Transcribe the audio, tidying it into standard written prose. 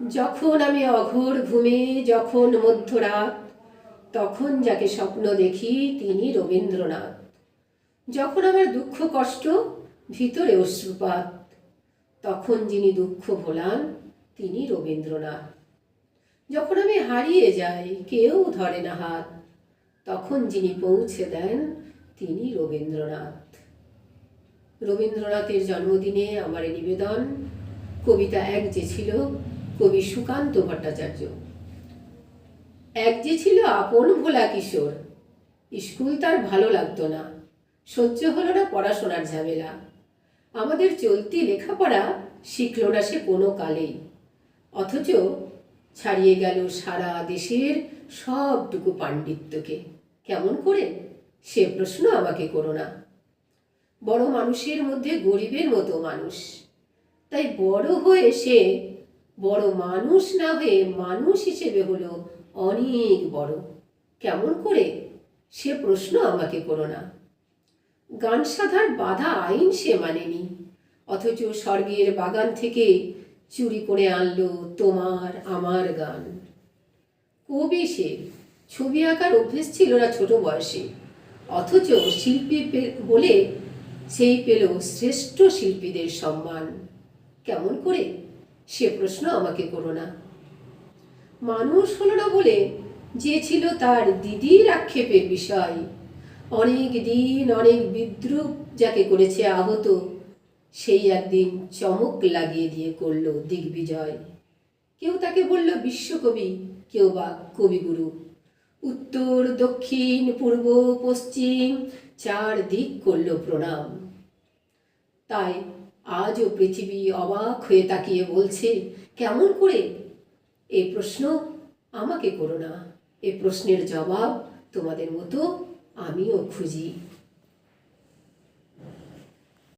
যখন আমি অঘোর ঘুমে, যখন মধ্যরাত, তখন যাকে স্বপ্ন দেখি তিনি রবীন্দ্রনাথ। যখন আমার দুঃখ কষ্ট, ভিতরে অশ্রুপাত, তখন যিনি দুঃখ ভোলান তিনি রবীন্দ্রনাথ। যখন আমি হারিয়ে যাই, কেউ ধরে না হাত, তখন যিনি পৌঁছে দেন তিনি রবীন্দ্রনাথ। রবীন্দ্রনাথের জন্মদিনে আমার এই নিবেদন। কবিতা এক যে ছিল, কবি সুকান্ত ভট্টাচার্য। এক যে ছিল আপন ভোলা কিশোর, স্কুল তার ভালো লাগতো না, সহ্য হলো না পড়াশোনার ঝামেলা। আমাদের চলতি লেখাপড়া শিখল না সে কোনো কালেই, অথচ ছাড়িয়ে গেল সারা দেশের সবটুকু পাণ্ডিত্যকে। কেমন করে, সে প্রশ্ন আমাকে করো না। বড় মানুষের মধ্যে গরিবের মতো মানুষ, তাই বড় হয়ে সে বড় মানুষ না হয়ে মানুষ হিসেবে হলো অনেক বড়। কেমন করে, সে প্রশ্ন আমাকে করো না। গান সাধার বাধা আইন সে মানেনি, অথচ স্বর্গের বাগান থেকে চুরি করে আনলো তোমার আমার গান। কবি সে, ছবি আঁকার অভ্যেস ছিল না ছোট বয়সে, অথচ শিল্পী বলে সেই পেল শ্রেষ্ঠ শিল্পীদের সম্মান। কেমন করে, সে প্রশ্ন আমাকে করো না। মানুষ হলো না বলে যে ছিল তার দিদির আক্ষেপের বিষয়, অনেক দিন অনেক বিদ্রুপ যাকে করেছে আহত, সেই একদিন চমক লাগিয়ে দিয়ে করল দিগ্বিজয়। কেউ তাকে বলল বিশ্বকবি, কেউ বা কবিগুরু। উত্তর দক্ষিণ পূর্ব পশ্চিম চার দিক করল প্রণাম। তাই আজও পৃথিবী অবাক হয়ে তাকিয়ে বলছে, কেমন করে, এই প্রশ্ন আমাকে করো না। এই প্রশ্নের জবাব তোমাদের মতো আমিও খুঁজি।